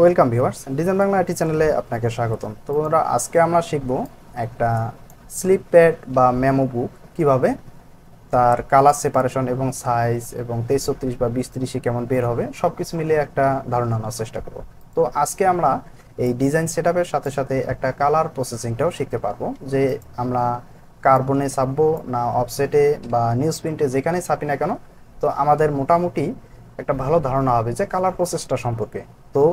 Welcome viewers, design Bangla IT চ্যানেলে আপনাকে স্বাগতম। তো বন্ধুরা, আজকে আমরা শিখব একটা স্লিপ প্যাড বা মেমো বুক কিভাবে তার কালার সেপারেশন এবং সাইজ এবং 23-36 বা 20-30 কেমন বের হবে সব কিছু মিলিয়ে একটা ধারণা নেওয়ার চেষ্টা করব। তো আজকে আমরা এই ডিজাইন সেটআপের সাথে সাথে একটা কালার প্রসেসিংটাও শিখতে পারবো, যে আমরা কার্বনে ছাপবো না অফসেটে বা নিউজ প্রিন্টে, যেখানে ছাপি না কেন, তো আমাদের মোটামুটি একটা ভালো ধারণা হবে যে কালার প্রসেসটা সম্পর্কে। তো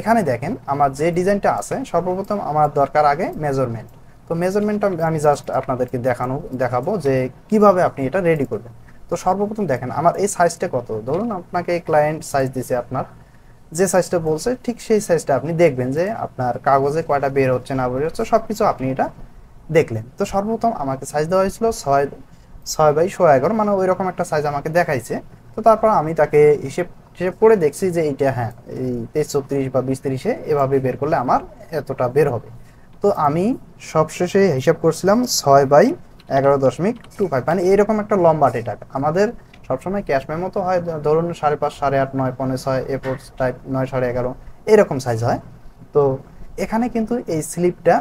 এখানে দেখেন, আমার যে ডিজাইনটা আছে, সর্বপ্রথম আমার দরকার আগে মেজারমেন্ট। তো মেজারমেন্টটা আমি জাস্ট আপনাদেরকে দেখাবো যে কিভাবে আপনি এটা রেডি করবেন। তো সর্বপ্রথম দেখেন আমার এই সাইজটা কত। ধরুন আপনাকে ক্লায়েন্ট সাইজ দিছে, আপনার যে সাইজটা বলছে ঠিক সেই সাইজটা আপনি দেখবেন যে আপনার কাগজে কয়টা বের হচ্ছে না বের হচ্ছে সব কিছু আপনি এটা দেখলেন। তো সর্বপ্রথম আমাকে সাইজ দেওয়া হয়েছিল 6 6 বাই 11, মানে ওই রকম একটা সাইজ আমাকে দেখাইছে। তো তারপর আমি তাকে হিসেব হিসেব করে দেখছি যে এইটা হ্যাঁ, এই 23-36 বা 20-30 এভাবে বের করলে আমার এতটা বের হবে। তো আমি সবশেষে হিসাব করছিলাম 6/11.25, মানে এইরকম একটা লম্বা ডেটা। আমাদের সবসময় ক্যাশ মেমো তো হয় ধরুন 5.5, 8.5, 9, 9.6, A4 টাইপ 9, 11.5 এরকম সাইজ হয়। তো এখানে কিন্তু এই স্লিপটা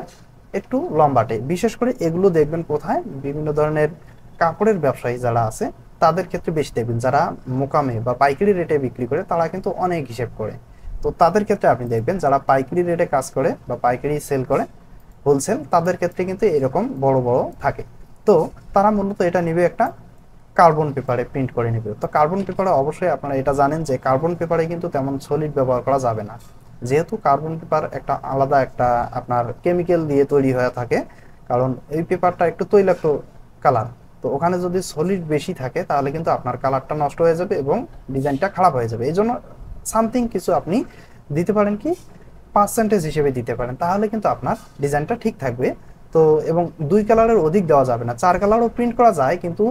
একটু লম্বাটে। বিশেষ করে এগুলো দেখবেন কোথায়, বিভিন্ন ধরনের কাপড়ের ব্যবসায়ী যারা আছে তাদের ক্ষেত্রে বেশি দেখবেন। যারা মোকামে বা পাইকারি রেটে বিক্রি করে তারা কিন্তু অনেক হিসেব করে। তো তাদের ক্ষেত্রে আপনি দেখবেন যারা পাইকারি রেটে কাজ করে বা পাইকারি সেল করে, হোলসেল, তাদের ক্ষেত্রে কিন্তু এরকম বড় বড় থাকে। তো তারা মূলত এটা নিবে একটা কার্বন পেপারে প্রিন্ট করে নেবে। তো কার্বন পেপারে অবশ্যই আপনারা এটা জানেন যে কার্বন পেপারে কিন্তু তেমন সলিড ব্যবহার করা যাবে না, যেহেতু কার্বন পেপার একটা আলাদা একটা আপনার কেমিক্যাল দিয়ে তৈরি হয়ে থাকে। কারণ এই পেপারটা একটু তৈলাক্ত কালার। তো ওখানে যদি সলিড বেশি থাকে তাহলে কিন্তু আপনার কালারটা নষ্ট হয়ে যাবে এবং ডিজাইনটা খারাপ হয়ে যাবে। এই জন্য সামথিং কিছু আপনি দিতে পারেন, কি পার্সেন্টেজ হিসেবে দিতে পারেন, তাহলে কিন্তু আপনার ডিজাইনটা ঠিক থাকবে। তো এবং 2 কালারের অধিক দেওয়া যাবে না। 4 কালারও প্রিন্ট করা যায়, কিন্তু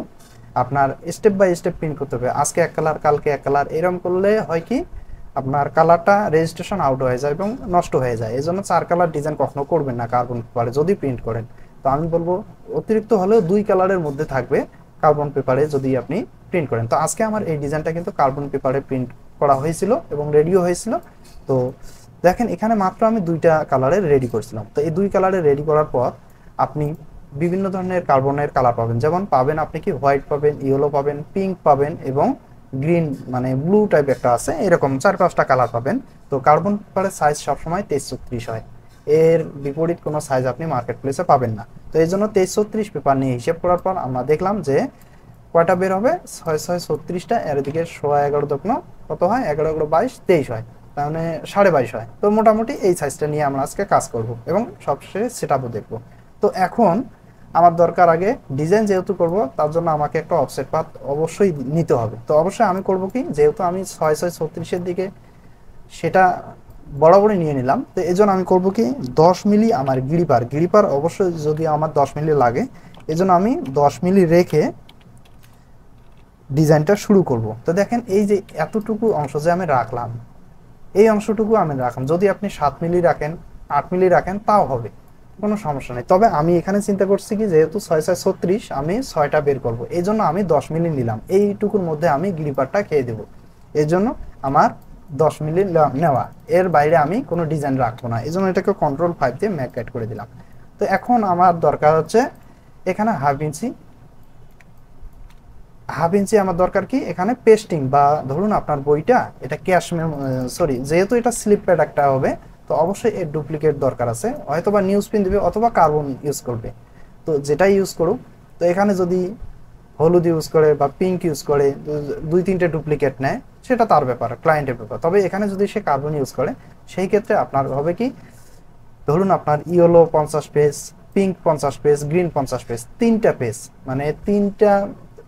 আপনার স্টেপ বাই স্টেপ প্রিন্ট করতে হবে। আজকে এক কালার, কালকে এক কালার, এরকম করলে হয় কি আপনার কালারটা রেজিস্ট্রেশন আউট হয়ে যায় এবং নষ্ট হয়ে যায়। এই জন্য 4 কালার ডিজাইন কখনো করবেন না কার্বন পেপারে যদি প্রিন্ট করেন। তো আমি বলবো অতিরিক্ত হলেও 2 কালারের মধ্যে থাকবে কার্বন পেপারে যদি আপনি প্রিন্ট করেন। তো আজকে আমার এই ডিজাইনটা কিন্তু কার্বন পেপারে প্রিন্ট করা হয়েছিল এবং রেডিও হয়েছিল। তো দেখেন এখানে মাত্র আমি 2টা কালারের রেডি করছিলাম। তো এই 2 কালারের রেডি করার পর আপনি বিভিন্ন ধরনের কার্বনের কালার পাবেন। যেমন পাবেন আপনি কি হোয়াইট পাবেন, ইয়েলো পাবেন, পিঙ্ক পাবেন এবং গ্রিন, মানে ব্লু টাইপ একটা আছে, এরকম 4-5টা কালার পাবেন। তো কার্বন পেপারের সাইজ সবসময় 23-36 হয়। এর বিপরীত কোনো সাইজ আপনি মার্কেট প্লেসে পাবেন না। তো এই জন্য 23-36 পেপার নিয়ে হিসেব করার পর আমরা দেখলাম যে কয়টা বের হবে, 6 6 36টা, এর দিকে 11.5 কত হয়, 11 11 22 23 হয়, তার মানে 22.5 হয়। তো মোটামুটি এই সাইজটা নিয়ে আমরা আজকে কাজ করব এবং সবশেষে সেটআপও দেখব। তো এখন আমার দরকার আগে ডিজাইন যেহেতু করব, তার জন্য আমাকে একটা অফসেট পাথ অবশ্যই নিতে হবে। তো অবশ্যই আমি করব কি, যেহেতু আমি 6 6 36-এর দিকে সেটা বরাবরই নিয়ে নিলাম, তো এই জন্য আমি করব কি 10 মিলি আমার গিরিপার অবশ্যই যদি আমার 10 মিলি লাগে, এই জন্য আমি 10 মিলি রেখে ডিজাইনটা শুরু করব। তো দেখেন এই যে এতটুকু অংশ যে আমি রাখলাম, এই অংশটুকু আমি রাখলাম। যদি আপনি 7 মিলি রাখেন, 8 মিলি রাখেন, তাও হবে, কোনো সমস্যা নেই। তবে আমি এখানে চিন্তা করছি কি, যেহেতু 6 6 36 আমি 6টা বের করব, এই জন্য আমি 10 মিলি নিলাম। এইটুকুর মধ্যে আমি গ্রিপারটা খেয়ে দেবো, এই জন্য আমার 10 মিলি নেওয়া। এর বাইরে আমি কোনো ডিজাইন রাখবো না, এই জন্য এটাকে Ctrl+5 দিয়ে ম্যাক গাইড করে দিলাম। তো এখন আমার দরকার হচ্ছে এখানে হাফ ইঞ্চি আমার দরকার কি এখানে পেস্টিং, বা ধরুন আপনার বইটা এটা ক্যাশ সরি, যেহেতু এটা স্লিপ প্যাড একটা হবে, তো অবশ্যই এর ডুপ্লিকেট দরকার আছে। হয়তো বা নিউজ প্রিন্ট দিবে অথবা কার্বন ইউজ করবে, তো যেটাই ইউজ করুক। তো এখানে যদি হলুদ ইউজ করে বা পিঙ্ক ইউজ করে, 2-3টে ডুপ্লিকেট নেয়, সেটা তার ব্যাপার, ক্লায়েন্টের ব্যাপার। তবে এখানে যদি সে কার্বন ইউজ করে, সেই ক্ষেত্রে আপনার হবে কি, ধরুন আপনার yellow 50 page, pink 50 page, green 50 page, 3টা পেজ, মানে 3টা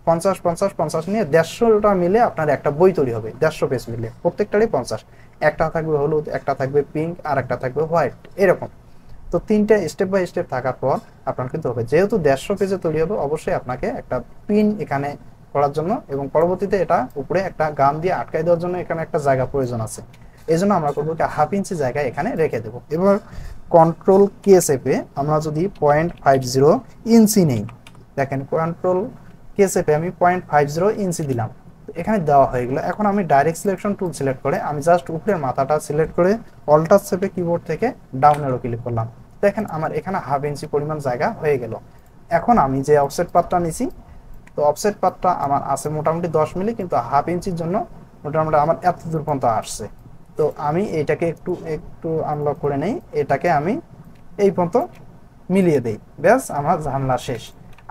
50 50 50 নিয়ে 150টা মিলে আপনার একটা বই তৈরি হবে। 150 পেজ মিলে প্রত্যেকটারই 50, একটা থাকবে হলুদ, একটা থাকবে পিঙ্ক, আর একটা থাকবে হোয়াইট, এরকম। তো 3টা স্টেপ বাই স্টেপ থাকার পর আপনার কিন্তু হবে, যেহেতু 150 পেজে তৈরি হবে, অবশ্যই আপনাকে একটা পিন এখানে করার জন্য এবং পরবর্তীতে এটা উপরে একটা গাম দিয়ে আটকাই দেওয়ার জন্য এখানে একটা জায়গা প্রয়োজন আছে। এই জন্য আমরা করবো কি, হাফ ইঞ্চি জায়গায় এখানে রেখে দেবো। এবার Ctrl+K চেপে আমরা যদি 0.50 ইঞ্চি নেই, দেখেন Ctrl+K চেপে আমি 0.50 ইঞ্চি দিলাম। তো এখানে দেওয়া হয়ে গেল। এখন আমি ডাইরেক্ট সিলেকশন টুল সিলেক্ট করে আমি জাস্ট উপরের মাথাটা সিলেক্ট করে অল্টার চেপে কিবোর্ড থেকে ডাউন অ্যারো ক্লিক করলাম। দেখেন আমার এখানে 1/2 ইঞ্চি পরিমাণ জায়গা হয়ে গেল। এখন আমি যে অফসেট পাথটা নিছি, তো অফসেট পাথটা আমার আছে মোটামুটি 10 মিলি, কিন্তু 1/2 ইঞ্চির জন্য মোটামুটি আমার এত দূর পর্যন্ত আসছে। তো আমি এটাকে একটু একটু আনলক করে নেই, এটাকে আমি এই পর্যন্ত মিলিয়ে দেই, ব্যাস আমার ঝামেলা শেষ।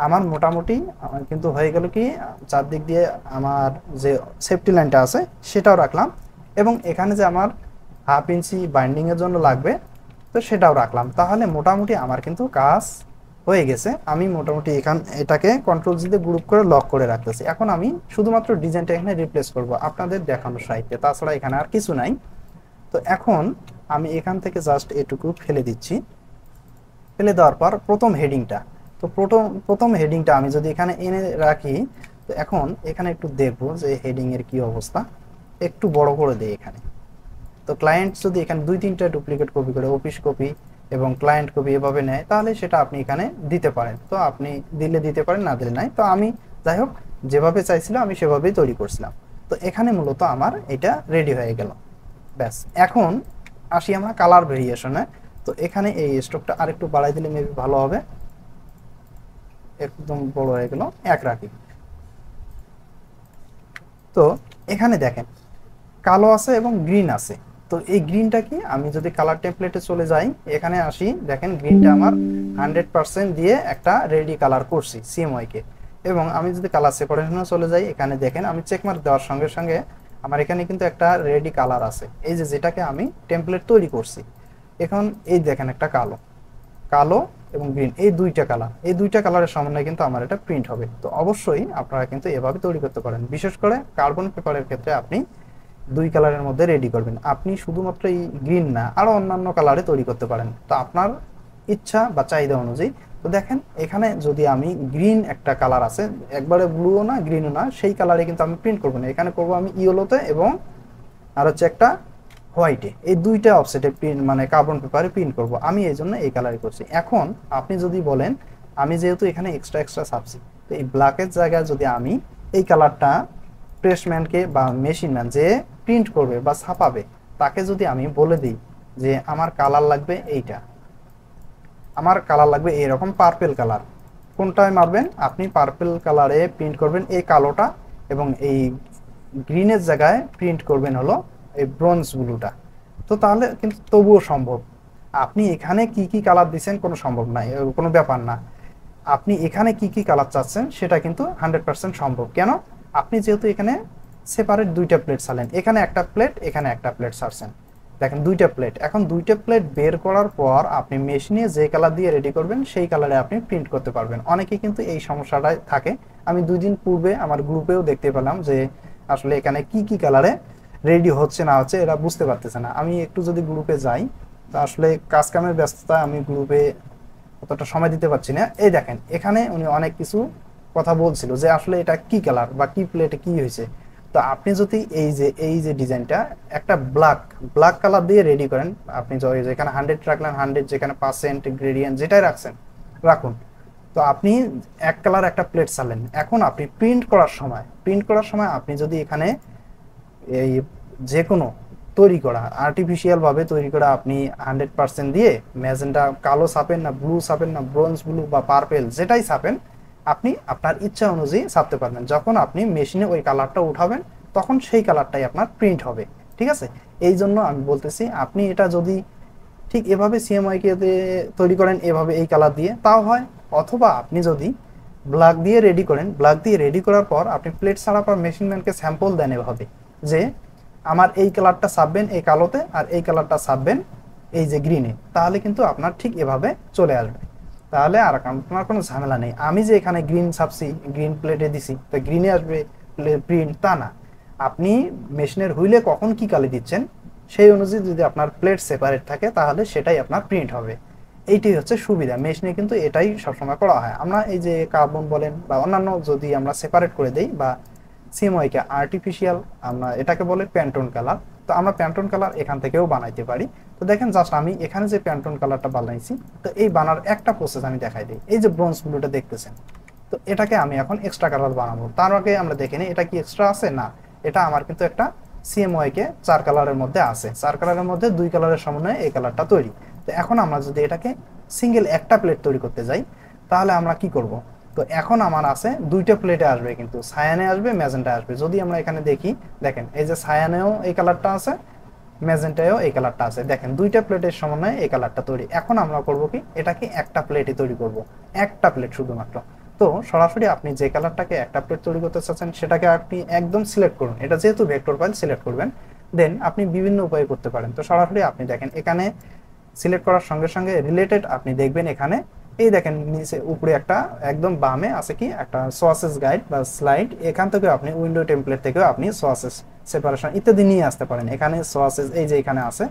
আমার মোটামুটি আমার কিন্তু হয়ে গেল কি, চারদিক দিয়ে আমার যে সেফটি লাইনটা আছে সেটাও রাখলাম, এবং এখানে যে আমার 1/2 ইঞ্চি বাইন্ডিংয়ের জন্য লাগবে তো সেটাও রাখলাম। তাহলে মোটামুটি আমার কিন্তু কাজ হয়ে গেছে। আমি মোটামুটি এটাকে কন্ট্রোল জি দিয়ে গ্রুপ করে লক করে রাখতেছি। এখন আমি শুধুমাত্র ডিজাইনটা এখানে রিপ্লেস করব আপনাদের দেখানোর সাইডে, তাছাড়া এখানে আর কিছু নাই। তো এখন আমি এখান থেকে জাস্ট এটুকু ফেলে দিচ্ছি। ফেলে দেওয়ার পর প্রথম হেডিংটা, তো প্রথম হেডিংটা আমি যদি এখানে এনে রাখি, তো এখন এখানে একটু দেখবো যে হেডিং এর কি অবস্থা। একটু বড় করে দেই এখানে। তো ক্লায়েন্ট যদি এখানে 2-3টা ডুপ্লিকেট কপি করে, অফিস কপি এবং ক্লায়েন্ট কপি এভাবে নেয়, তাহলে সেটা আপনি এখানে দিতে পারেন। তো আপনি দিলে দিতে পারেন, না দিলে নাই। তো আমি যাই হোক যেভাবে চাইছিলাম আমি সেভাবেই তৈরি করছিলাম। তো এখানে মূলত আমার এটা রেডি হয়ে গেল, ব্যাস। এখন আসি আমরা কালার ভেরিয়েশনে। তো এখানে এই স্ট্রোকটা আরেকটু বাড়াই দিলে মেবি ভালো হবে, একদম বড় হয়ে গেল, এক রাখি। তো এখানে দেখেন কালো আছে এবং গ্রিন আছে। তো এই গ্রিনটা কি, আমি যদি কালার টেমপ্লেটে চলে যাই, এখানে আসি, দেখেন গ্রিনটা আমার 100% দিয়ে একটা রেডি কালার করছি সিএমওয়াই কে। এবং আমি যদি কালার সেপারেশনে চলে যাই, এখানে দেখেন আমি চেকমার্ক দেওয়ার সঙ্গে সঙ্গে আমার এখানে কিন্তু একটা রেডি কালার আছে, এই যে যেটাকে আমি টেমপ্লেট তৈরি করছি। এখন এই দেখেন একটা কালো, কালো এবং গ্রিন, এই দুইটা কালারের সমন্বয়ে কিন্তু আমার এটা প্রিন্ট হবে। তো অবশ্যই আপনারা কিন্তু এভাবে তৈরি করতে পারেন। বিশেষ করে কার্বন পেপারের ক্ষেত্রে আপনি 2 কালারের মধ্যে রেডি করবেন। আপনি শুধুমাত্র এই গ্রিন না, আরো অন্যান্য কালারে তৈরি করতে পারেন, তো আপনার ইচ্ছা বা চাহিদা অনুযায়ী। তো দেখেন এখানে যদি আমি গ্রিন একটা কালার আছে, একবারে ব্লুও না গ্রিনও না, সেই কালারে কিন্তু আমি প্রিন্ট করবো না, এখানে করবো আমি ইয়েলোতে এবং আর হচ্ছে একটা হোয়াইটে, এই দুইটা অফসেটে প্রিন্ট মানে কার্বন পেপারে প্রিন্ট করব। আমি এই জন্য এই কালারই করছি। এখন আপনি যদি বলেন, আমি যেহেতু এখানে এক্সট্রা ছাপছি, তো এই ব্ল্যাকের জায়গায় যদি আমি এই কালারটা প্রেসম্যানকে বা মেশিন ম্যান যে প্রিন্ট করবে বা ছাপাবে তাকে যদি আমি বলে দিই যে আমার কালার লাগবে এইটা, আমার কালার লাগবে এইরকম পার্পেল কালার, কোনটায় মারবেন আপনি, পার্পেল কালারে প্রিন্ট করবেন এই কালোটা, এবং এই গ্রিনের জায়গায় প্রিন্ট করবেন হলো এই ব্রোঞ্জ ব্লুটা। তো তাহলে কিন্তু তবুও সম্ভব। আপনি এখানে কি কি কালার দিচ্ছেন কোনো সম্ভব নাই, কোনো ব্যাপার না। আপনি এখানে কি কি কালার চাচ্ছেন সেটা কিন্তু 100% সম্ভব। কেন, আপনি যেহেতু এখানে সেপারেট 2টা প্লেট ছাড়লেন, এখানে একটা প্লেট, এখানে একটা প্লেট ছাড়ছেন, দেখেন 2টা প্লেট। এখন 2টা প্লেট বের করার পর আপনি মেশিনে যে কালার দিয়ে রেডি করবেন সেই কালারে আপনি প্রিন্ট করতে পারবেন। অনেকে কিন্তু এই সমস্যাটাই থাকে। আমি 2 দিন পূর্বে আমার গ্রুপেও দেখতে পেলাম যে আসলে এখানে কি কি কালারে রেডি হচ্ছে না হচ্ছে এরা বুঝতে পারতেছে না। আমি একটু যদি গ্রুপে যাই, তো আসলে কাজ কামের ব্যস্ততা আমি গ্রুপে অতটা সময় দিতে পারছি না। এই দেখেন এখানে উনি অনেক কিছু কথা বলছিল যে আসলে এটা কি কালার বা কি প্লেটে কি হয়েছে। তো আপনি যদি এই যে ডিজাইনটা একটা ব্ল্যাক কালার দিয়ে রেডি করেন, আপনি যেখানে 100 রাখলেন 100, যেখানে % গ্রেডিয়েন্ট যেটাই রাখুন, তো আপনি এক কালার একটা প্লেট ছাড়লেন। এখন আপনি প্রিন্ট করার সময় আপনি যদি এখানে এই যে কোনো তৈরি করা আর্টিফিশিয়াল ভাবে তৈরি করা আপনি 100% দিয়ে ম্যাজেন্টা কালো ছাপেন না ব্লু ছাপেন না ব্রোঞ্জ ব্লু বা পার্পেল যেটাই ছাপেন, আপনি আপনার ইচ্ছা অনুযায়ী ছাপতে পারবেন। যখন আপনি মেশিনে ওই কালারটা উঠাবেন তখন সেই কালারটাই আপনার প্রিন্ট হবে, ঠিক আছে। এই জন্য আমি বলতেছি আপনি এটা যদি ঠিক এভাবে সিএমওয়াই কে তৈরি করেন এভাবে এই কালার দিয়ে তাও হয়, অথবা আপনি যদি ব্ল্যাক দিয়ে রেডি করেন, ব্ল্যাক দিয়ে রেডি করার পর আপনি প্লেট ছাড়ার পর মেশিন ম্যানকে স্যাম্পল দেন এভাবে যে আমার এই কালারটা ছাপবেন এই কালোতে আর এই কালারটা ছাপবেন এই যে গ্রিনে, তাহলে কিন্তু আপনার ঠিক এভাবে চলে আসবে। তাহলে আর আপনার কোনো ঝামেলা নেই। আমি যে এখানে গ্রিন ছাপছি, গ্রিন প্লেটে দিছি, তো গ্রিনে আসবে প্রিন্ট তা না। আপনি মেশিনের হুইলে কখন কি কালি দিচ্ছেন সেই অনুযায়ী যদি আপনার প্লেট সেপারেট থাকে তাহলে সেটাই আপনার প্রিন্ট হবে। এইটাই হচ্ছে সুবিধা, মেশিনে কিন্তু এটাই সবসময় করা হয়। আমরা এই যে কার্বন বলেন বা অন্যান্য যদি আমরা সেপারেট করে দেই বা সিএমওয়াইকে আর্টিফিশিয়াল, আমরা এটাকে বলে প্যান্টোন কালার, তো আমরা প্যান্টোন কালার এখান থেকেও বানাইতে পারি। তো দেখেন জাস্ট আমি এখানে যে প্যান্টোন কালারটা বানাইছি, তো এই বানার একটা প্রসেস আমি দেখাই দিই। এই যে ব্রোঞ্জ ব্লুটা দেখতেছেন, তো এটাকে আমি এখন এক্সট্রা কালার বানাবো। তার আগে আমরা দেখে নিই এটা কি এক্সট্রা আছে না, এটা আমার কিন্তু একটা সিএমওয়াই কে 4 কালারের মধ্যে আছে, 4 কালারের মধ্যে 2 কালারের সমন্বয়ে এই কালারটা তৈরি। তো এখন আমরা যদি এটাকে সিঙ্গেল একটা প্লেট তৈরি করতে যাই তাহলে আমরা কি করব? তো এখন আমার আছে দুইটা প্লেটে আসবে, কিন্তু সায়ানে আসবে ম্যাজেন্টা আসবে। যদি আমরা এখানে দেখি, দেখেন এই যে সায়ানেও এই কালারটা আছে, ম্যাজেন্টায়ও এই কালারটা আছে, দেখেন দুইটা প্লেটের সমন্বয়ে এই কালারটা তৈরি। এখন আমরা করব কি, এটাকে একটা প্লেটে তৈরি করব, একটা প্লেট শুধুমাত্র। তো সরাসরি আপনি যে কালারটাকে একটা প্লেট তৈরি করতে চাচ্ছেন সেটাকে আপনি একদম সিলেক্ট করুন, এটা যেহেতু ভেক্টর ফাইল সিলেক্ট করবেন, দেন আপনি বিভিন্ন উপায়ে করতে পারেন। তো সরাসরি আপনি দেখেন এখানে সিলেক্ট করার সঙ্গে সঙ্গে রিলেটেড আপনি দেখবেন এখানে এই দেখেন নিচে উপরে একটা একদম বামে আছে কি একটা সোয়াসেস গাইড বা স্লাইড, এখান থেকে আপনি উইন্ডো টেমপ্লেট থেকেও আপনি সোয়াসেস সেপারেশন ইত্যাদি নিয়ে আসতে পারেন। এখানে সোয়াসেস এই যে এখানে আছে,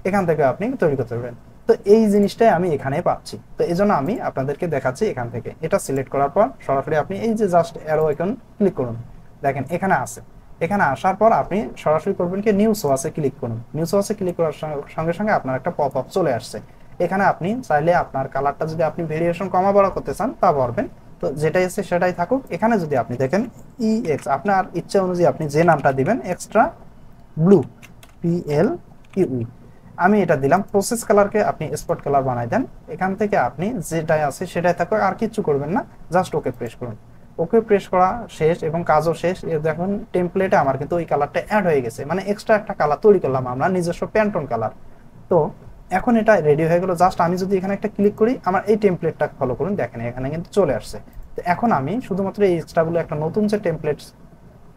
এখান থেকে আপনি তৈরি করতে পারবেন। তো এই জিনিসটাই আমি এখানে পাচ্ছি, তো এই জন্য আমি আপনাদেরকে দেখাচ্ছি। এখান থেকে এটা সিলেক্ট করার পর সরাসরি আপনি এই যে জাস্ট অ্যারো আইকন ক্লিক করুন, দেখেন এখানে আছে। এখানে আসার পর আপনি সরাসরি করবেন কি নিউ সোয়াসে ক্লিক করুন। নিউ সোয়াসে ক্লিক করার সঙ্গে সঙ্গে আপনার একটা পপ আপ চলে আসছে। এখানে আপনি চাইলে আপনার কালারটা যদি আপনি ভেরিয়েশন কমা বড় করতে চান তা পারবেন, তো যেটাই আছে সেটাই থাকুক। এখানে যদি আপনি দেখেন EX আপনার ইচ্ছা অনুযায়ী আপনি যে নামটা দিবেন, এক্সট্রা ব্লু PLUE আমি এটা দিলাম। প্রসেস কালারকে আপনি স্পট কালার বানাই দেন। এখান থেকে আপনি যেটাই আছে সেটাই থাকুক, আর কিছু করবেন না, জাস্ট ওকে প্রেস করুন। ওকে প্রেস করা শেষ এবং কাজও শেষ। দেখুন টেমপ্লেটে আমার কিন্তু ওই কালারটা অ্যাড হয়ে গেছে, মানে এক্সট্রা একটা কালার তৈরি করলাম আমরা, নিজস্ব প্যান্টন কালার। তো এখন এটা রেডি হয়ে গেল। জাস্ট আমি যদি এখানে একটা ক্লিক করি, আমার এই টেমপ্লেটটা ফলো করুন, দেখেন এখানে কিন্তু চলে আসছে। তো এখন আমি শুধুমাত্র এই এক্সট্রাগুলো একটা নতুন যে টেমপ্লেট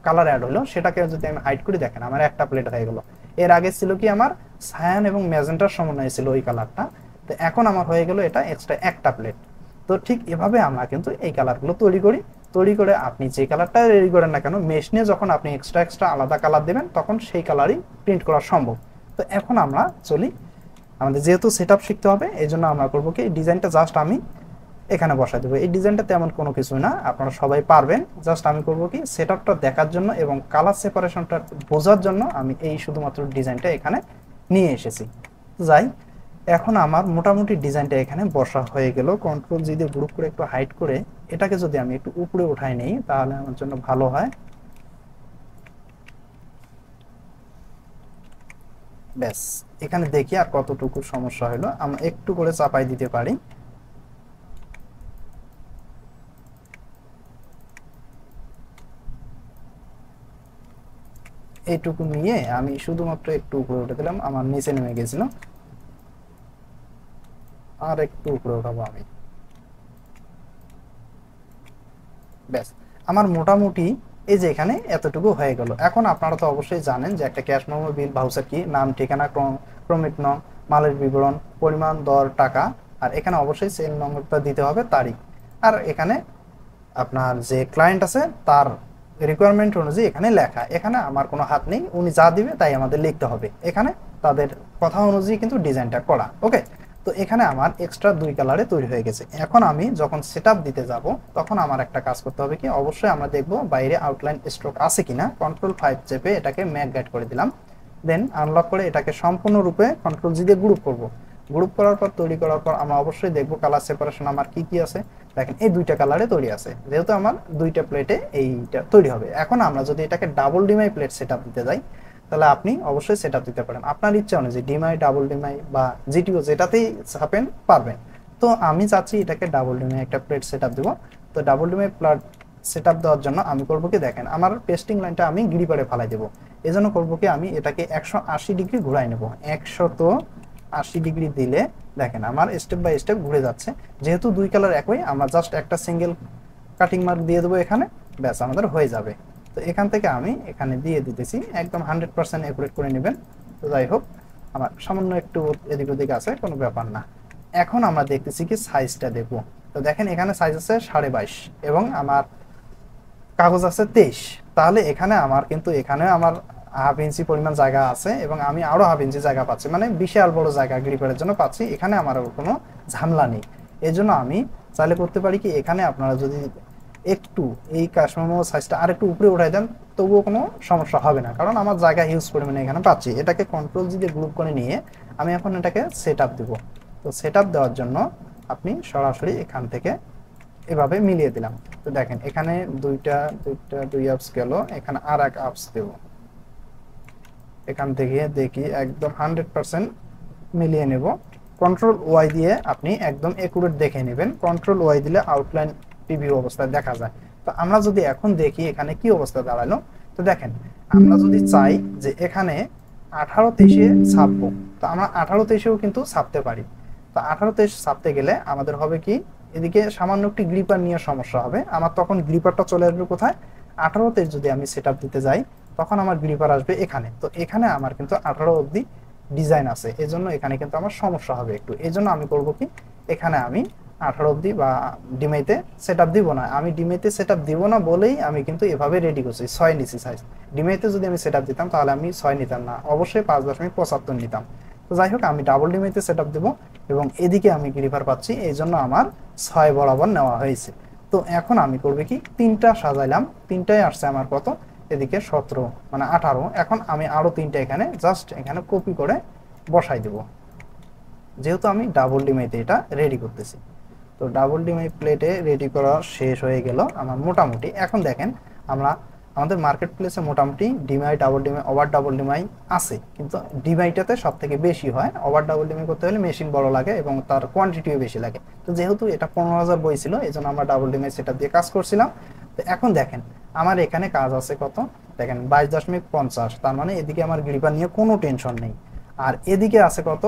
কালার অ্যাড হলো সেটাকে যদি আমি হাইড করি, দেখেন আমার একটা প্লেট হয়ে গেল। এর আগে ছিল কি আমার সায়ান এবং ম্যাজেন্টার সমন্বয় ছিল ওই কালারটা, তো এখন আমার হয়ে গেল এটা এক্সট্রা একটা প্লেট। তো ঠিক এভাবে আমরা কিন্তু এই কালারগুলো তৈরি করি। তৈরি করে আপনি যে কালারটা রেডি করেন না কেন, মেশ নিয়ে যখন আপনি এক্সট্রা এক্সট্রা আলাদা কালার দেবেন তখন সেই কালারই প্রিন্ট করা সম্ভব। তো এখন আমরা চলি, আমাদের যেহেতু সেটআপ শিখতে হবে এই জন্য আমরা করবো কি, এই ডিজাইনটা জাস্ট আমি এখানে বসাই দেবো। এই ডিজাইনটা তেমন কোনো কিছু না, আপনারা সবাই পারবেন। জাস্ট আমি করবো কি, সেটআপটা দেখার জন্য এবং কালার সেপারেশনটা বোঝার জন্য আমি এই শুধুমাত্র ডিজাইনটা এখানে নিয়ে এসেছি। যাই, এখন আমার মোটামুটি ডিজাইনটা এখানে বসা হয়ে গেল। কন্ট্রোল জি দিয়ে গ্রুপ করে একটু হাইড করে এটাকে যদি আমি একটু উপরে উঠাই নেই তাহলে আমার জন্য ভালো হয়। ব্যাস, এখানে দেখি আর কতটুকু সমস্যা হলো, আমরা একটু করে চাপাই দিতে পারি। এইটুকু নিয়ে আমি শুধুমাত্র একটু উপরে উঠে দিলাম, আমার নিচে নেমে গেছিল, আর একটু উপরে উঠাবো আমি। ব্যাস, আমার মোটামুটি এই যে এখানে এতটুকু হয়ে গেল। এখন আপনারা তো অবশ্যই জানেন যে একটা ক্যাশ মেমো বিল ভাউচার কি, নাম, ঠিকানা, ক্রমিক নং, মালের বিবরণ, পরিমাণ, দর, টাকা, আর এখানে অবশ্যই সেল নম্বরটা দিতে হবে, তারিখ। আর এখানে আপনার যে ক্লায়েন্ট আছে তার রিকোয়ারমেন্ট অনুযায়ী এখানে লেখা, এখানে আমার কোনো হাত নেই, উনি যা দিবে তাই আমাদের লিখতে হবে। এখানে তাদের কথা অনুযায়ী কিন্তু ডিজাইনটা করা। ওকে, তো এখানে আমার এক্সট্রা 2 কালারে তৈরি হয়ে গেছে। এখন আমি যখন সেটআপ দিতে যাব তখন আমার একটা কাজ করতে হবে কি, অবশ্যই আমরা দেখব বাইরে আউটলাইন স্ট্রোক আছে কিনা। কন্ট্রোল 5 চেপে এটাকে ম্যাক গাইড করে দিলাম, দেন আনলক করে এটাকে সম্পূর্ণরূপে কন্ট্রোল জি দিয়ে গ্রুপ করব। গ্রুপ করার পর তৈরি করার পর আমরা অবশ্যই দেখব কালার সেপারেশন আমার কি কি আছে। দেখেন এই 2টা কালারে তৈরি আছে, যেহেতু আমার 2টা প্লেটে এইটা তৈরি হবে। এখন আমরা যদি এটাকে ডাবল ডিমাই প্লেট সেটআপ দিতে যাই তাহলে আপনি অবশ্যই সেটআপ দিতে পারেন আপনার ইচ্ছা অনুযায়ী, ডিমাই, ডাবল ডিমাই বা জিটিও যেটাতেই ছাপেন পারবেন। তো আমি চাচ্ছি এটাকে ডাবল ডিমাই একটা প্লেট সেটআপ দেব। তো ডাবল ডিমাই প্লেট সেটআপ দেওয়ার জন্য আমি করবো কি, দেখেন আমার পেস্টিং লাইনটা আমি গিরিপারে ফালাই দেবো। এজন্য করবো কি, আমি এটাকে 180 ডিগ্রি ঘুরাই নেব। 180 ডিগ্রি দিলে দেখেন আমার স্টেপ বাই স্টেপ ঘুরে যাচ্ছে। যেহেতু 2 কালার একই, আমরা জাস্ট একটা সিঙ্গেল কাটিং মার্ক দিয়ে দেবো এখানে, ব্যাস আমাদের হয়ে যাবে। তো এখান থেকে আমি এখানে দিয়ে দিতেছি, একদম 100% অ্যাকুরেট করে নেবেন। তো যাই হোক, আমার সামান্য একটু এদিক ওদিক আছে, কোনো ব্যাপার না। এখন আমরা দেখতেছি কি সাইজটা দেখবো। তো দেখেন এখানে সাইজ আছে 22.5 এবং আমার কাগজ আছে 23। তাহলে এখানে আমার কিন্তু এখানে আমার হাফ ইঞ্চি পরিমাণ জায়গা আছে এবং আমি আরো হাফ ইঞ্চি জায়গা পাচ্ছি, মানে বিশাল বড় জায়গা গ্রিপারের জন্য পাচ্ছি। এখানে আমার কোনো ঝামেলা নেই। এই জন্য আমি চাইলে করতে পারি কি, এখানে আপনারা যদি একটু এই কাশ্মীর সাইজটা আর একটু উপরে উঠাই দেন তবুও কোনো সমস্যা হবে না, কারণ আমার জায়গা হিউজ পরিমাণে এখানে পাচ্ছি। এটাকে কন্ট্রোল জি দিয়ে গ্রুপ করে নিয়ে আমি এখন এটাকে সেট আপ দেবো। তো সেট আপ দেওয়ার জন্য আপনি সরাসরি এখান থেকে এভাবে মিলিয়ে দিলাম। তো দেখেন এখানে দুইটা দুইটা দুই আপস গেল, এখানে আর এক আপস দেব। এখান থেকে দেখি একদম 100% মিলিয়ে নেব। কন্ট্রোল ওয়াই দিয়ে আপনি একদম একুরেট দেখে নেবেন। কন্ট্রোল ওয়াই দিলে আউটলাইন প্রিভিউ অবস্থায় দেখা যায়। তো আমরা যদি এখন দেখি এখানে কি অবস্থা দাঁড়ালো, তো দেখেন আমরা যদি চাই যে এখানে 18-23-এ ছাপবো, তো আমরা 18-23-এও কিন্তু ছাপতে পারি। তো 18-23 ছাপতে গেলে আমাদের হবে কি, এদিকে সামান্য একটি গ্রিপার নিয়ে সমস্যা হবে আমার। তখন গ্রিপারটা চলে আসবে কোথায়, 18-23 যদি আমি সেট দিতে যাই তখন আমার গ্রিপার আসবে এখানে। তো এখানে আমার কিন্তু 18 অবধি ডিজাইন আছে, এজন্য এখানে কিন্তু আমার সমস্যা হবে একটু। এজন্য আমি করব কি, এখানে আমি 18 অবধি বা ডিমেতে সেট দিব না। আমি ডিমেতে সেট দিব না বলেই আমি কিন্তু এভাবে রেডি করছি, 6 নিছি সাইজ। ডিমেতে যদি আমি সেট দিতাম তাহলে আমি 6 নিতাম না, অবশ্যই 5.75 নিতাম। তো যাই হোক, আমি ডাবল ডিমেতে সেট দেবো এবং এদিকে আমি গ্রিপার পাচ্ছি, এই জন্য আমার 6 বরাবর নেওয়া হয়েছে। তো এখন আমি করবে কি, তিনটা সাজাইলাম, তিনটায় আসছে আমার কত, এদিকে 17 মানে 18। এখন আমি আরো তিনটা এখানে জাস্ট এখানে কপি করে বসাই দেব, যেহেতু আমি ডাবল ডিমাইতে এটা রেডি করতেছি। তো ডাবল ডিমাই প্লেটে রেডি করা শেষ হয়ে গেল আমার মোটামুটি। এখন দেখেন আমরা আমাদের মার্কেট প্লেসে মোটামুটি demy, double demy, over double demy আছে, কিন্তু ডিমাইটাতে সব থেকে বেশি হয়। ওভার ডাবল ডিমাই করতে হলে মেশিন বড় লাগে এবং তার কোয়ান্টিটিও বেশি লাগে। তো যেহেতু এটা 15,000 বই ছিল, এই জন্য আমরা ডাবল ডিমাই সেটা দিয়ে কাজ করছিলাম। তো এখন দেখেন আমার এখানে কাজ আছে কত, দেখেন 22.50, তার মানে এদিকে আমার গ্রিপার নিয়ে কোনো টেনশন নেই। আর এদিকে আছে কত,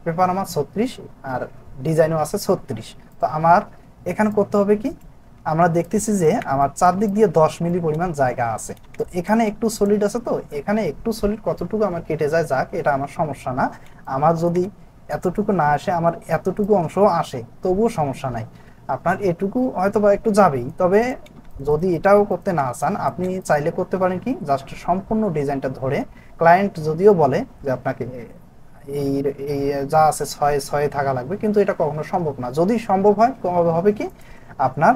পেপার আমার 36 আর ডিজাইনও আছে 36। তো আমার এখানে করতে হবে কি, আমরা দেখতেছি যে আমার চারদিক দিয়ে 10 মিলি পরিমাণ জায়গা আছে। তো এখানে একটু সলিড আছে, তো এখানে একটু সলিড কতটুকু আমার কেটে যায় যাক, এটা আমার সমস্যা না। আমার যদি এতটুকু না আসে, আমার এতটুকু অংশও আসে তবুও সমস্যা নাই। আপনার এটুকু হয়তো বা একটু যাবেই, তবে যদি এটাও করতে না চান আপনি চাইলে করতে পারেন কি, জাস্ট সম্পূর্ণ ডিজাইনটা ধরে, ক্লায়েন্ট যদিও বলে যে আপনাকে এই এই যা আছে 6 থাকা লাগবে, কিন্তু এটা কখনো সম্ভব না। যদি সম্ভব হয় হবে কি, আপনার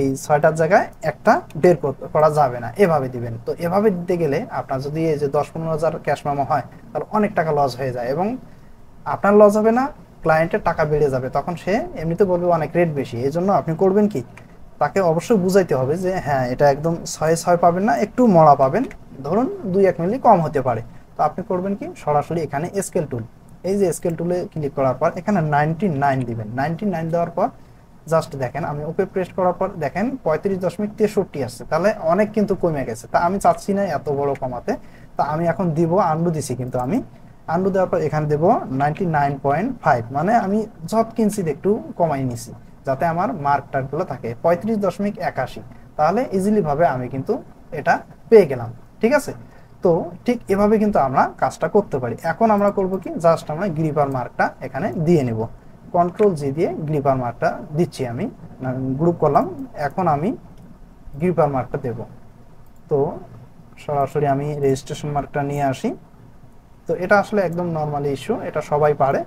এই 6টার জায়গায় একটা বের করা যাবে না, এভাবে দিবেন। তো এভাবে দিতে গেলে আপনার যদি এই যে 10-15 হাজার ক্যাশ মেমো হয়, তাহলে অনেক টাকা লস হয়ে যায় এবং আপনার লস হবে না, ক্লায়েন্টের টাকা বেড়ে যাবে। তখন সে এমনিতে বলবে অনেক রেট বেশি। এই জন্য আপনি করবেন কি, তাকে অবশ্যই বুঝাইতে হবে যে হ্যাঁ এটা একদম 6 পাবেন না, একটু মরা পাবেন, ধরুন 2-1 মিলি কম হতে পারে। তো আপনি করবেন কি, সরাসরি এখানে স্কেল টুল, এই যে স্কেল টুলে ক্লিক করার পর এখানে 99 দিবেন। 99 দেওয়ার পর জাস্ট দেখেন আমি ওকে প্রেস করার পর দেখেন 35.63 আসছে, তাহলে অনেক কিন্তু কমে গেছে। তা আমি চাচ্ছি না এত বড় কমাতে, তা আমি এখন দিব, আন্ডু দিছি, কিন্তু আমি আন্ডু দেওয়ার পর এখানে দেবো 99.5, মানে আমি যত কিনছি একটু কমাই নিছি যাতে আমার মার্ক টার্কগুলো থাকে 35.81। তাহলে ইজিলি ভাবে আমি কিন্তু এটা পেয়ে গেলাম, ঠিক আছে। তো ঠিক এভাবে কিন্তু আমরা কাজটা করতে পারি। এখন আমরা করব কি, জাস্ট আমরা গ্রিপার মার্কটা এখানে দিয়ে নেব। কন্ট্রোল জি দিয়ে গ্রিপার মার্কটা দিচ্ছি, আমি গ্রুপ করলাম। এখন আমি গ্রিপার মার্কটা দেব। তো সরাসরি আমি রেজিস্ট্রেশন মার্কটা নিয়ে আসি। তো এটা আসলে একদম নর্মালি ইস্যু, এটা সবাই পারে।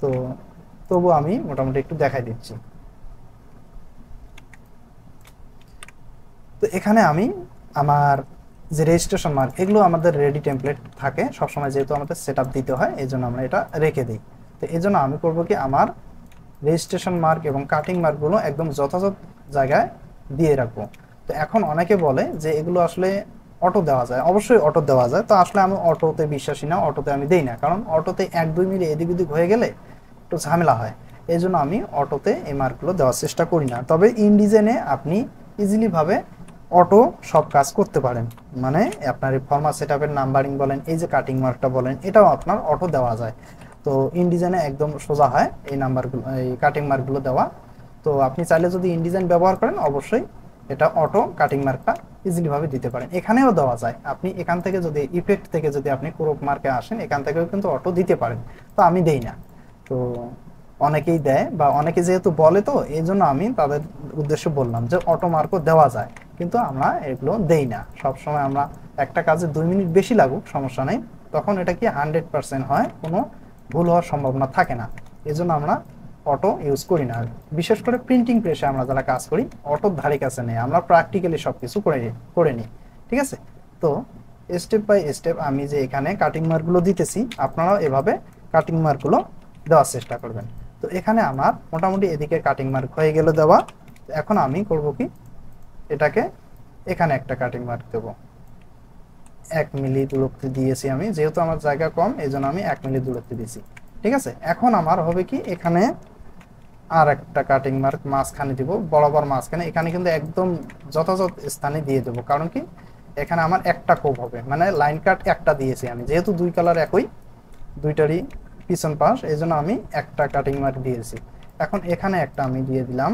তো তবু আমি মোটামুটি একটু দেখাই দিচ্ছি। তো এখানে আমি আমার যে রেজিস্ট্রেশন মার্ক, এগুলো আমাদের রেডি টেমপ্লেট থাকে সবসময়, যেহেতু আমাদের সেট দিতে হয় এই জন্য আমরা এটা রেখে দিই। তো এই জন্য আমি করবো কি, আমার রেজিস্ট্রেশন মার্ক এবং কাটিং মার্কগুলো একদম যথাযথ জায়গায় দিয়ে রাখবো। তো এখন অনেকে বলে যে এগুলো আসলে অটো দেওয়া যায়, অবশ্যই অটো দেওয়া যায়। তো আসলে আমি অটোতে বিশ্বাসী না, অটোতে আমি দেই না, কারণ অটোতে 1-2 মিলি এদিক ওদিক হয়ে গেলে একটু ঝামেলা হয়। এই জন্য আমি অটোতে এই মার্কগুলো দেওয়ার চেষ্টা করি না। তবে ইনডিজাইনে আপনি ইজিলি ভাবে অটো সব কাজ করতে পারেন, মানে আপনার এই ফরমাট সেটআপের নাম্বারিং বলেন, এই যে কাটিং মার্কটা বলেন, এটাও আপনার অটো দেওয়া যায়। তো ইনডিজাইনে একদম সোজা হয় এই নাম্বারগুলো, এই কাটিং মার্কগুলো দেওয়া। তো আপনি চাইলে যদি ইনডিজাইন ব্যবহার করেন অবশ্যই এটা অটো কাটিং মার্কটা ইজিলি ভাবে দিতে পারেন। এখানেও দেওয়া যায়, আপনি এখান থেকে যদি ইফেক্ট থেকে যদি আপনি ক্রপ মার্কে আসেন, এখান থেকেও কিন্তু অটো দিতে পারেন। তো আমি দেই না, তো অনেকেই দেয় বা অনেকে যেহেতু বলে, তো এই জন্য আমি তাদের উদ্দেশ্যে বললাম যে অটো মার্কও দেওয়া যায়, কিন্তু আমরা এগুলো দেই না। সবসময় আমরা একটা কাজে 2 মিনিট বেশি লাগুক সমস্যা নেই, তখন এটা কি 100% হয়, কোনো ভুল হওয়ার সম্ভাবনা থাকে না। এই জন্য আমরা অটো ইউজ করি না। বিশেষ করে প্রিন্টিং প্রেসে আমরা যারা কাজ করি, অটোর ধারে কাছে নেই, আমরা প্র্যাকটিক্যালি সব কিছু করে নিই, ঠিক আছে। তো স্টেপ বাই স্টেপ আমি যে এখানে কাটিং মার্কগুলো দিতেছি, আপনারাও এভাবে কাটিং মার্কগুলো দেওয়ার চেষ্টা করবেন। তো এখানে আমার মোটামুটি এদিকে কাটিং মার্ক হয়ে গেল দেওয়া। এখন আমি করব কি, এটাকে এখানে একটা কাটিং মার্ক দেব, 1 মিলি দূরত্বে দিয়েছি আমি, যেহেতু আমার জায়গা কম এই জন্য আমি 1 মিলি দূরত্বে দিয়েছি। ঠিক আছে, এখন আমার হবে কি এখানে আর একটা কাটিং মার্ক মাঝখানে দিব, বরাবর মাঝখানে। এখানে কিন্তু একদম যথাযথ স্থানে দিয়ে দেবো, কারণ কি এখানে আমার একটা কোপ হবে, মানে লাইন কাট একটা দিয়েছি আমি, যেহেতু দুই কালার একই, দুইটারই পিছন পাশ, এই জন্য আমি একটা কাটিং মার্ক দিয়েছি। এখন এখানে একটা আমি দিয়ে দিলাম,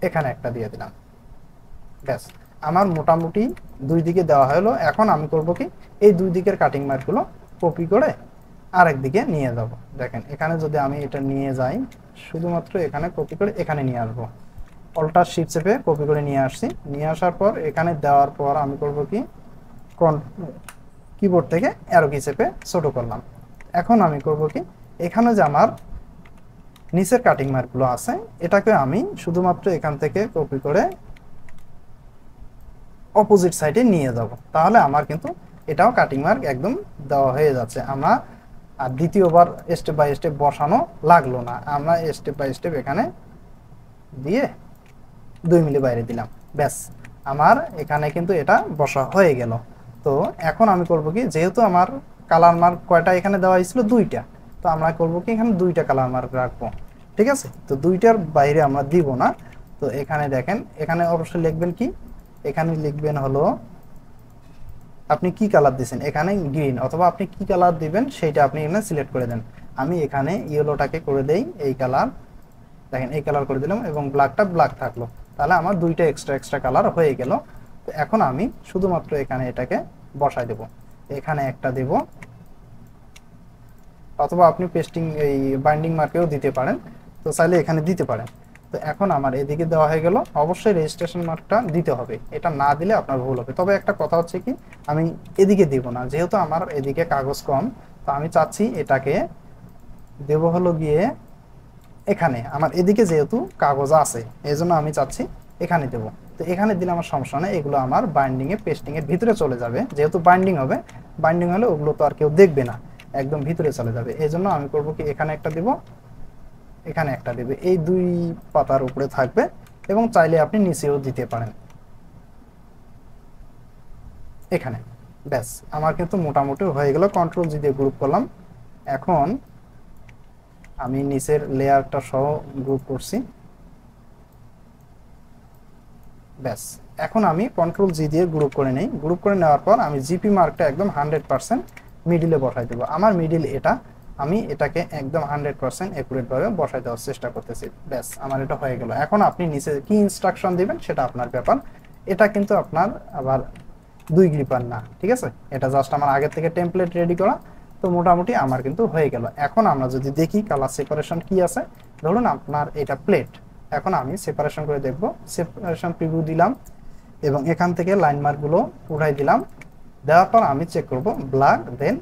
এখানে একটা দিয়ে দিলাম, ব্যাস আমার মোটামুটি দুই দিকে দেওয়া হলো। এখন আমি করব কি এই দুই দিকের কাটিং মার্কগুলো কপি করে আরেক দিকে নিয়ে যাব। দেখেন এখানে যদি আমি এটা নিয়ে যাই, শুধুমাত্র এখানে কপি করে এখানে নিয়ে আসবো, অল্টার শিফট চেপে কপি করে নিয়ে আসছি। নিয়ে আসার পর এখানে দেওয়ার পর আমি করব কি কিবোর্ড থেকে অ্যারো কি চেপে ছোট করলাম। এখন আমি করব কি এখানে যে আমার নিচের কাটিং মার্কগুলো আছে এটাকে আমি শুধুমাত্র এখান থেকে কপি করে অপোজিট সাইডে নিয়ে যাব, তাহলে আমার কিন্তু এটাও কাটিং মার্ক একদম দেওয়া হয়ে যাচ্ছে। আমরা আর দ্বিতীয়বার স্টেপ বাই স্টেপ বসানো লাগলো না, আমরা স্টেপ বাই স্টেপ এখানে দিয়ে 2 মিলি বাইরে দিলাম, ব্যাস আমার এখানে কিন্তু এটা বসা হয়ে গেল। তো এখন আমি করব কি যেহেতু আমার কালার মার্ক কয়টা এখানে দেওয়া হয়েছিল 2টা, তো আমরা করব কি এখানে 2টা কালার মার্ক রাখবো। ঠিক আছে, তো 2টার বাইরে আমরা দিব না। তো এখানে দেখেন এখানে অবশ্যই লিখবেন কি, এখানে লিখবেন হলো আপনি কি কালার দিবেন, এখানে গ্রিন, অথবা আপনি কি কালার দিবেন সেটা আপনি এখানে সিলেক্ট করে দেন। আমি এখানে ইয়েলোটাকে করে দেই এই কালার, দেখেন এই কালার করে দিলাম এবং ব্ল্যাকটা ব্ল্যাক থাকলো, তাহলে আমার 2টা এক্সট্রা কালার হয়ে গেল। তো এখন আমি শুধুমাত্র এখানে এটাকে বসাই দেব, এখানে একটা দেব, অথবা আপনি পেস্টিং এই বাইন্ডিং মার্কেও দিতে পারেন, তো চাইলে এখানে দিতে পারেন। তো এখন আমার এদিকে দেওয়া হয়ে গেল, অবশ্যই রেজিস্ট্রেশন মার্কটা দিতে হবে, এটা না দিলে আপনার ভুল হবে। তবে একটা কথা হচ্ছে কি আমি এদিকে দিব না, যেহেতু আমার এদিকে কাগজ কম, তো আমি চাচ্ছি এটাকে দেব হলো গিয়ে এখানে, আমার এদিকে যেহেতু কাগজ আছে এই জন্য আমি চাচ্ছি এখানে দেব। তো এখানে দিলে আমার সমস্যা নেই, এগুলো আমার বাইন্ডিং এ পেস্টিং এর ভিতরে চলে যাবে, যেহেতু বাইন্ডিং হবে, বাইন্ডিং হলে ওগুলো তো আর কেউ দেখবে না, একদম ভিতরে চলে যাবে। এই জন্য আমি করব কি এখানে একটা দিব, এখানে একটা দেবে, এই 2 পাতার উপরে থাকবে, এবং চাইলে আপনি নিচেও দিতে পারেন এখানে। ব্যাস আমার কিন্তু মোটামুটি হয়ে গেল, কন্ট্রোল জি দিয়ে গ্রুপ করলাম। এখন আমি নিচের লেয়ারটা সহ গ্রুপ করছি, ব্যাস এখন আমি কন্ট্রোল জি দিয়ে গ্রুপ করে নেই। গ্রুপ করে নেওয়ার পর আমি জিপি মার্কটা একদম 100% মিডিলে বসাই দেবো। আমার মিডিল এটা, আমি এটাকে একদম 100% একুরেটভাবে বসাই দেওয়ার চেষ্টা করতেছি, ব্যাস আমার এটা হয়ে গেল। এখন আপনি নিচে কি ইনস্ট্রাকশন দিবেন সেটা আপনার ব্যাপার, এটা কিন্তু আপনার আবার 2 গ্রিপার না, ঠিক আছে, এটা জাস্ট আমার আগে থেকে টেমপ্লেট রেডি করা। তো মোটামুটি আমার কিন্তু হয়ে গেল। এখন আমরা যদি দেখি কালার সেপারেশন কি আছে, ধরুন আপনার এটা প্লেট, এখন আমি সেপারেশন করে দেখব, সেপারেশন প্রিভিউ দিলাম এবং এখান থেকে লাইন মার্কগুলো উঠাই দিলাম। দেওয়ার পর আমি চেক করব ব্ল্যাক দেন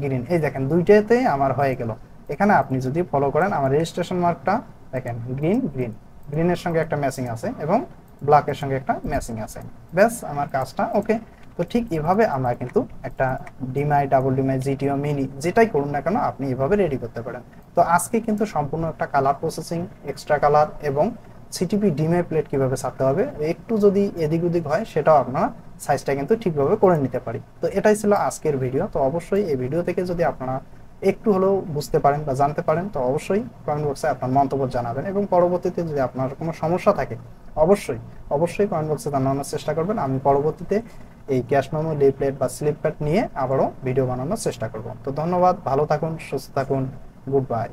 গ্রিন, এই দেখেন 2টাতেই আমার হয়ে গেল। এখানে আপনি যদি ফলো করেন আমার রেজিস্ট্রেশন মার্কটা দেখেন গ্রিন গ্রিন, গ্রিনের সঙ্গে একটা ম্যাচিং আছে এবং ব্ল্যাকের সঙ্গে একটা ম্যাচিং আছে, ব্যাস আমার কাজটা ওকে। তো ঠিক এভাবে আমরা কিন্তু একটা ডিমআই, ডাবল ডিমআই, জিটিও, মিনি যেটাই করুন না কেন আপনি এভাবে রেডি করতে পারেন। তো আজকে কিন্তু সম্পূর্ণ একটা কালার প্রসেসিং, এক্সট্রা কালার এবং সিটিপি ডিমআই প্লেট কিভাবে ছাড়তে হবে, একটু যদি এদিক ওদিক হয় সেটাও আপনারা সাইজটা কিন্তু ঠিকভাবে করে নিতে পারি। তো এটাই ছিল আজকের ভিডিও। তো অবশ্যই এই ভিডিও থেকে যদি আপনারা একটু হলেও বুঝতে পারেন বা জানতে পারেন, তো অবশ্যই কমেন্ট বক্সে আপনার মন্তব্য জানাবেন, এবং পরবর্তীতে যদি আপনার কোনো সমস্যা থাকে অবশ্যই কমেন্ট বক্সে জানানোর চেষ্টা করবেন। আমি পরবর্তীতে এই ক্যাশ মেমো, লিফলেট বা স্লিপ প্যাড নিয়ে আবারও ভিডিও বানানোর চেষ্টা করব। তো ধন্যবাদ, ভালো থাকুন, সুস্থ থাকুন, গুড বাই।